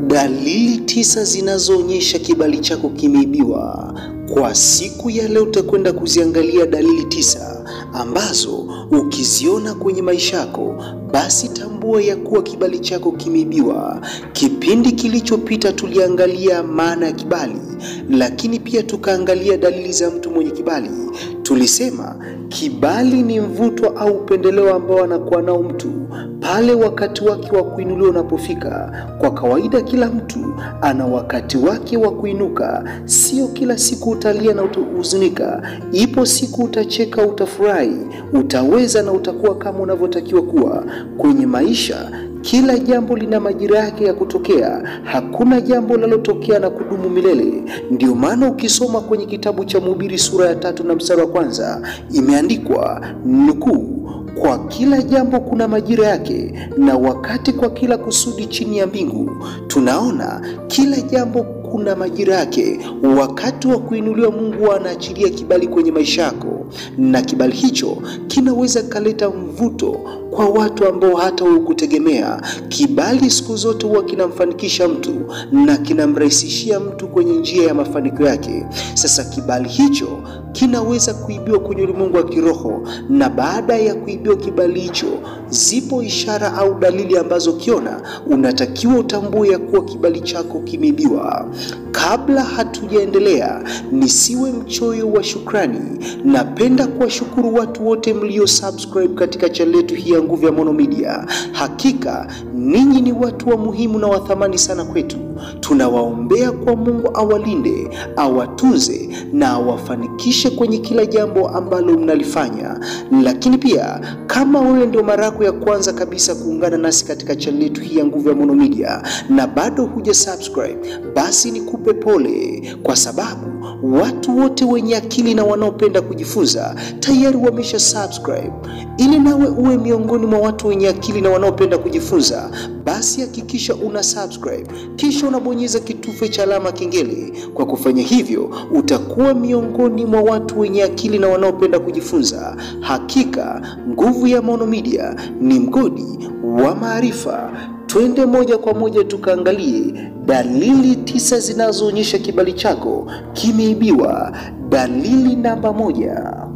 Dalili 9 zinazoonyesha kibali chako kimeibiwa. Kwa siku ya leo utakwenda kuziangalia dalili 9 ambazo ukiziona kwenye maisha yako basi tambua ya kuwa kibali chako kimeibiwa. Kipindi kilichopita tuliangalia maana ya kibali, lakini pia tukaangalia dalili za mtu mwenye kibali. Tulisema kibali ni mvuto au upendeleo ambao anakuwa nao mtu pale wakati wake wa kuinuliwa unapofika. Kwa kawaida kila mtu ana wakati wake wa kuinuka. Sio kila siku utalia na utahuzunika. Ipo siku utacheka, utafurahi, utaweza na utakuwa kama unavyotakiwa kuwa. Kwenye maisha kila jambo lina majira yake ya kutokea. Hakuna jambo linalotokea na kudumu milele. Ndio maana ukisoma kwenye kitabu cha Mhubiri sura ya 3 na mstari wa 1 imeandikwa nukuu, kwa kila jambo kuna majira yake na wakati kwa kila kusudi chini ya mbingu. Tunaona kila jambo kuna majira yake. Wakati wa kuinuliwa Mungu anaachilia kibali kwenye maisha yako, na kibali hicho kinaweza kaleta mvuto kwa watu ambao hata hukutegemea. Kibali siku zote huwa kinamfanikisha mtu na kinamrahisishia mtu kwenye njia ya mafanikio yake. Sasa kibali hicho kinaweza kuibiwa kwenye ulimwengu wa kiroho, na baada ya kuibiwa kibali hicho zipo ishara au dalili ambazo kiona unatakiwa utambue ya kuwa kibali chako kimeibiwa. Kabla hatujaendelea, nisiwe mchoyo wa shukrani. Napenda kuwashukuru watu wote mlio subscribe katika channel yetu hii ya Nguvu ya Maono Media. Hakika ninyi ni watu wa muhimu na wa thamani sana kwetu. Tunawaombea kwa Mungu awalinde, awatunze na awafanikishe kwenye kila jambo ambalo mnalifanya. Lakini pia kama wewe ndio mara yako ya kwanza kabisa kuungana nasi katika channel yetu hii ya Nguvu ya Maono Media na bado huja subscribe, basi nikupe pole, kwa sababu watu wote wenye akili na wanaopenda kujifunza tayari wamesha subscribe. Ili nawe uwe miongoni mwa watu wenye akili na wanaopenda kujifunza, basi hakikisha una subscribe kisha unabonyeza kitufe cha alama kengele. Kwa kufanya hivyo utakuwa miongoni mwa watu wenye akili na wanaopenda kujifunza. Hakika Nguvu ya Maono Media ni mgodi wa maarifa. Twende moja kwa moja tukaangalie dalili 9 zinazoonyesha kibali chako kimeibiwa. Dalili namba 1.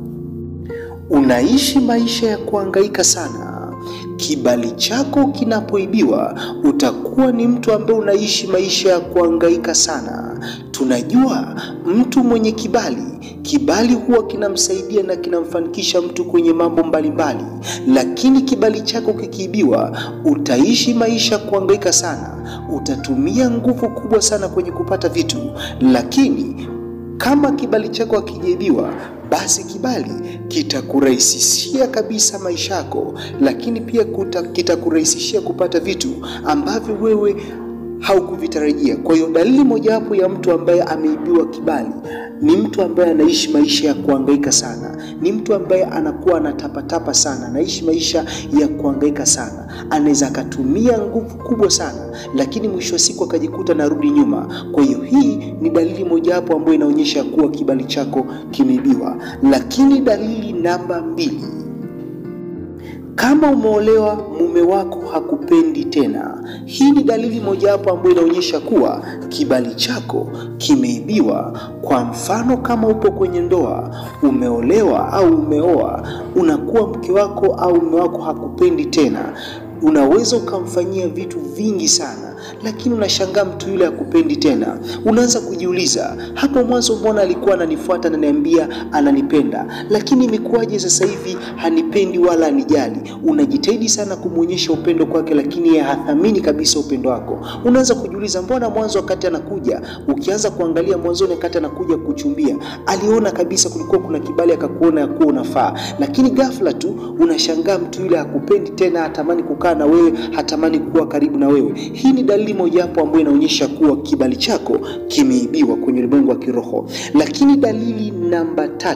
Unaishi maisha ya kuhangaika sana. Kibali chako kinapoibiwa utakuwa ni mtu ambaye unaishi maisha ya kuhangaika sana. Tunajua mtu mwenye kibali huwa kinamsaidia na kinamfanikisha mtu kwenye mambo mbalimbali, lakini kibali chako kikiibiwa utaishi maisha kuhangaika sana. Utatumia nguvu kubwa sana kwenye kupata vitu, lakini kama kibali chako hakijaibiwa, basi kibali kitakurahisishia kabisa maisha yako, lakini pia kitakurahisishia kupata vitu ambavyo wewe haukuvitarajia. Kwa hiyo dalili mojawapo ya mtu ambaye ameibiwa kibali ni mtu ambaye anaishi maisha ya kuhangaika sana. Ni mtu ambaye anakuwa anatapatapa sana, anaishi maisha ya kuhangaika sana. Anaweza akatumia nguvu kubwa sana, lakini mwisho wa siku akajikuta narudi nyuma. Kwa hiyo hii ni dalili mojawapo ambayo inaonyesha kuwa kibali chako kimeibiwa. Lakini dalili namba 2. Kama umeolewa, mume wako hakupendi tena. Hii ni dalili mojawapo ambayo inaonyesha kuwa kibali chako kimeibiwa. Kwa mfano, kama upo kwenye ndoa, umeolewa au umeoa, unakuwa mke wako au mume wako hakupendi tena. Unaweza ukamfanyia vitu vingi sana, lakini unashangaa mtu yule hakupendi tena. Unaanza kujiuliza, hapo mwanzo mbona alikuwa ananifuata na ananiambia ananipenda, lakini imekuwaje sasa hivi hanipendi wala anijali? Unajitahidi sana kumuonyesha upendo kwake, lakini yeye hathamini kabisa upendo wako. Unaanza kujiuliza, mbona mwanzo wakati anakuja, ukianza kuangalia mwanzo wakati anakuja kuchumbia, aliona kabisa kulikuwa kuna kibali, akakuona ya kuwa unafaa, lakini ghafla tu unashangaa mtu yule hakupendi tena, hatamani kukaa na wewe, hatamani kuwa karibu na wewe. Hii ni dalili mojawapo ambayo inaonyesha kuwa kibali chako kimeibiwa kwenye ulimwengu wa kiroho. Lakini dalili namba 3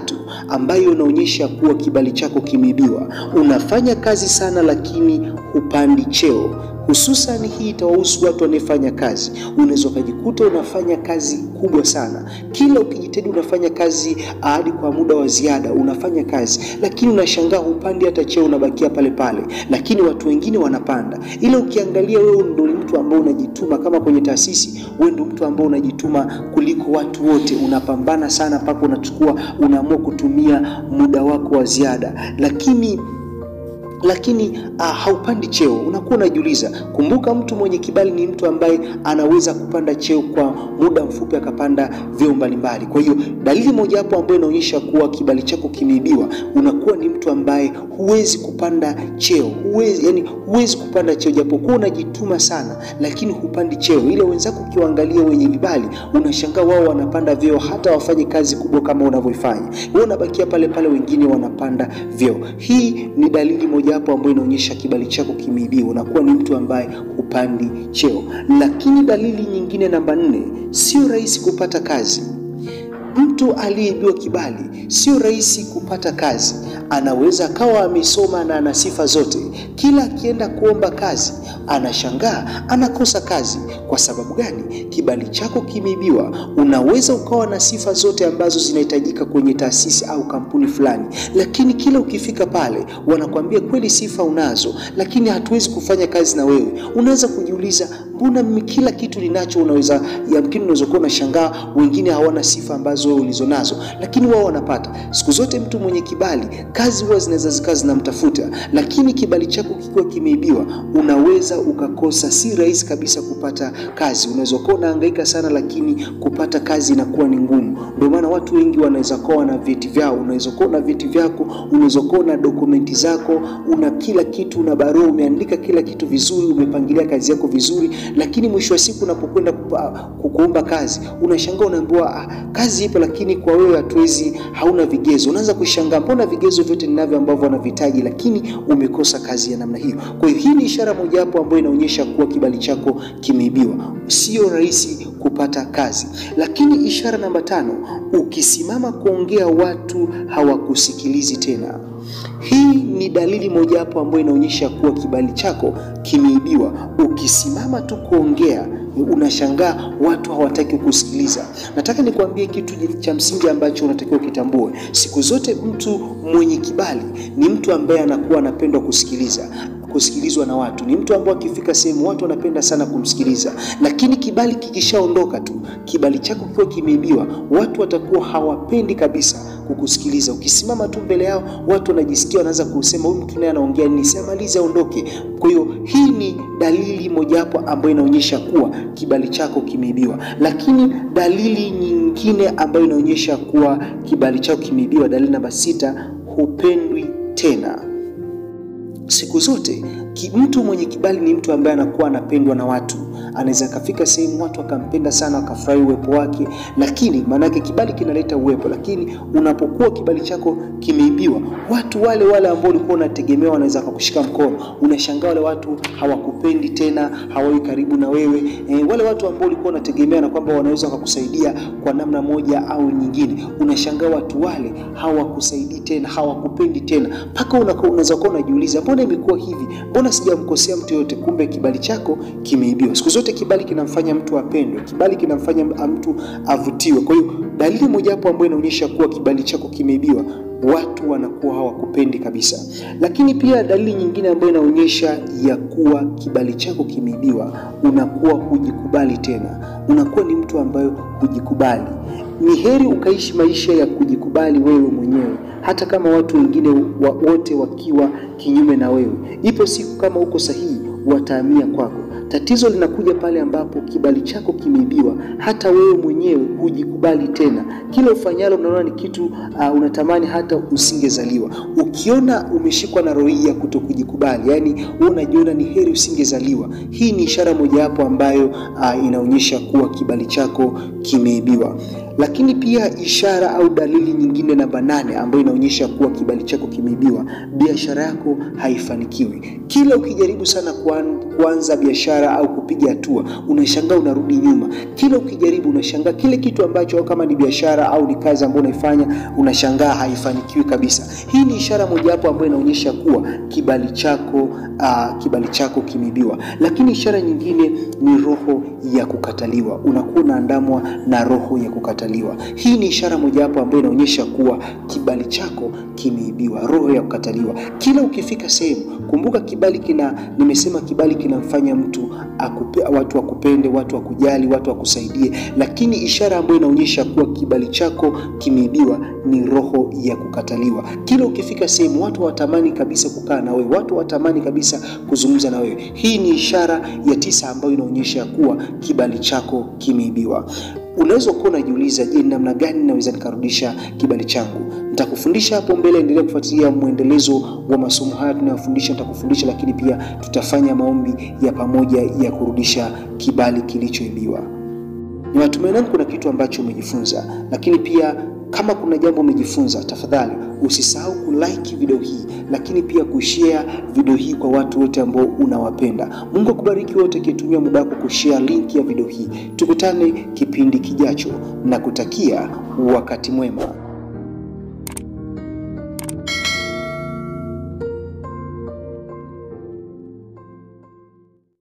ambayo inaonyesha kuwa kibali chako kimeibiwa, unafanya kazi sana lakini hupandi cheo. Hususan hii itawahusu watu wanaofanya kazi. Unaweza kujikuta unafanya kazi kubwa sana, kila ukijitahidi unafanya kazi hadi kwa muda wa ziada, unafanya kazi, lakini unashangaa upande hata cheo, unabakia pale pale, lakini watu wengine wanapanda. Ila ukiangalia wewe ndio mtu ambaye unajituma, kama kwenye taasisi wewe ndio mtu ambaye unajituma kuliko watu wote, unapambana sana mpaka unaamua kutumia muda wako wa ziada, lakini haupandi cheo. Unakuwa unajiuliza. Kumbuka, mtu mwenye kibali ni mtu ambaye anaweza kupanda cheo kwa muda mfupi, akapanda vyeo mbalimbali. Kwa hiyo dalili moja hapo ambayo inaonyesha kuwa kibali chako kimeibiwa, unakuwa ni mtu ambaye huwezi kupanda cheo. Huwezi kupanda cheo japokuwa unajituma sana, lakini hupandi cheo. Ile wenzako ukiwaangalia wenye vibali, unashangaa wao wanapanda vyeo, hata wafanye kazi kubwa kama unavyofanya. Wewe unabakia pale pale, wengine wanapanda vyeo. Hii ni dalili moja hapo ambayo inaonyesha kibali chako kimeibiwa. Unakuwa ni mtu ambaye hupandi cheo. Lakini dalili nyingine namba 4, sio rahisi kupata kazi. Mtu aliyeibiwa kibali sio rahisi kupata kazi. Anaweza akawa amesoma na ana sifa zote, kila akienda kuomba kazi anashangaa anakosa kazi. Kwa sababu gani? Kibali chako kimeibiwa. Unaweza ukawa na sifa zote ambazo zinahitajika kwenye taasisi au kampuni fulani, lakini kila ukifika pale wanakuambia kweli sifa unazo, lakini hatuwezi kufanya kazi na wewe. Unaweza kujiuliza, mbona mimi kila kitu ninacho? Yamkini unaweza kuwa unashangaa wengine hawana sifa ambazo wewe ulizonazo, lakini wao wanapata. Siku zote mtu mwenye kibali, kazi huwa zinaweza zikawa zinamtafuta, lakini kibali chako kikiwa kimeibiwa, unaweza ukakosa. Si rahisi kabisa kupata kazi. Unaweza kuwa unahangaika sana, lakini kupata kazi inakuwa ni ngumu. Ndio maana watu wengi wanaweza kuwa na vyeti vyao, unaweza kuwa na vyeti vyako, unaweza kuwa na dokumenti zako, una kila kitu, una barua, umeandika kila kitu vizuri, umepangilia kazi yako vizuri, lakini mwisho wa siku unapokwenda kuomba kazi, unashangaa unaambiwa kazi ipo, lakini kwa wewe hauna vigezo. Unaanza kushangaa, mbona vigezo vyote ninavyo ambavyo wanavihitaji, lakini umekosa kazi ya namna hiyo. Kwa hiyo hii ni ishara moja hapo ambayo inaonyesha kuwa kibali chako kimeibiwa. Sio rahisi kupata kazi. Lakini ishara namba 5, ukisimama kuongea watu hawakusikilizi tena. Hii ni dalili moja hapo ambayo inaonyesha kuwa kibali chako kimeibiwa. Ukisimama tu kuongea, unashangaa watu hawataki kusikiliza. Nataka nikwambie kitu cha msingi ambacho unatakiwa kitambue. Siku zote mtu mwenye kibali ni mtu ambaye anakuwa anapendwa kusikilizwa na watu. Ni mtu ambaye akifika sehemu watu wanapenda sana kumsikiliza. Lakini kibali kikishaondoka tu, kibali chako kikiwa kimeibiwa, watu watakuwa hawapendi kabisa kukusikiliza. Ukisimama tu mbele yao, watu wanajisikia wanaanza kusema huyu mtu naye anaongea nini, siamalize aondoke. Kwa hiyo hii ni dalili moja hapo ambayo inaonyesha kuwa kibali chako kimeibiwa. Lakini dalili nyingine ambayo inaonyesha kuwa kibali chako kimeibiwa, dalili namba 6, hupendwi tena. Siku zote mtu mwenye kibali ni mtu ambaye anakuwa anapendwa na watu. Anaweza kafika sehemu watu wakampenda sana, wakafurahi uwepo wake, lakini maana yake kibali kinaleta uwepo. Lakini unapokuwa kibali chako kimeibiwa, watu wale ambao ulikuwa unategemea wanaweza kukushika mkono, unashangaa wale watu hawakupendi tena, hawawi karibu na wewe. Wale watu ambao ulikuwa unategemea na kwamba wanaweza kukusaidia kwa namna moja au nyingine, unashangaa watu wale hawakusaidii tena, hawakupendi tena. Paka unaweza kuwa unajiuliza, mbona imekuwa hivi? Mbona sijamkosea mtu yote? Kumbe kibali chako kimeibiwa. Siku zote kibali kinamfanya mtu apendwe, kibali kinamfanya mtu avutiwe. Kwa hiyo dalili moja hapo ambayo inaonyesha kuwa kibali chako kimeibiwa, watu wanakuwa hawakupendi kabisa. Lakini pia dalili nyingine ambayo inaonyesha ya kuwa kibali chako kimeibiwa, unakuwa hujikubali tena. Unakuwa ni mtu ambaye hujikubali. Ni heri ukaishi maisha ya kujikubali wewe mwenyewe, hata kama watu wengine wote wakiwa kinyume na wewe. Ipo siku kama uko sahihi, watahamia kwako. Tatizo linakuja pale ambapo kibali chako kimeibiwa, hata wewe mwenyewe hujikubali tena. Kila ufanyalo unaona ni kitu unatamani hata usingezaliwa. Ukiona umeshikwa na roho ya kutokujikubali, yani wewe unajiona ni heri usingezaliwa, hii ni ishara moja hapo ambayo inaonyesha kuwa kibali chako kimeibiwa. Lakini pia ishara au dalili nyingine namba 8 ambayo inaonyesha kuwa kibali chako kimeibiwa, biashara yako haifanikiwi. Kila ukijaribu sana kuanza biashara au kupiga hatua, unashangaa unarudi nyuma. Kila ukijaribu unashangaa kile kitu ambacho kama ni biashara au ni kazi ambayo unaifanya, unashangaa haifanikiwi kabisa. Hii ni ishara moja hapo ambayo inaonyesha kuwa kibali chako kibali chako kimeibiwa. Lakini ishara nyingine ni roho ya kukataliwa. Unakuwa unaandamwa na roho ya kukataliwa. Hii ni ishara mojawapo ambayo inaonyesha kuwa kibali chako kimeibiwa, roho ya kukataliwa. Kila ukifika sehemu, kumbuka nimesema kibali kinamfanya mtu watu wakupende, watu wakujali, watu wakusaidie. Lakini ishara ambayo inaonyesha kuwa kibali chako kimeibiwa ni roho ya kukataliwa. Kila ukifika sehemu, watu watamani kabisa kukaa na wewe, watu watamani kabisa kuzungumza na wewe. Hii ni ishara ya 9 ambayo inaonyesha kuwa kibali chako kimeibiwa. Unaweza kuwa unajiuliza, je, namna gani naweza nikarudisha kibali changu? Nitakufundisha hapo mbele. Endelea kufuatilia muendelezo wa masomo haya tunayofundisha, nitakufundisha, lakini pia tutafanya maombi ya pamoja ya kurudisha kibali kilichoibiwa. Ni matumaini yangu kuna kitu ambacho umejifunza, lakini pia kama kuna jambo umejifunza, tafadhali usisahau kulike video hii, lakini pia kushare video hii kwa watu wote ambao unawapenda. Mungu akubariki wote kitumia muda wako kushare link ya video hii. Tukutane kipindi kijacho na kutakia wakati mwema.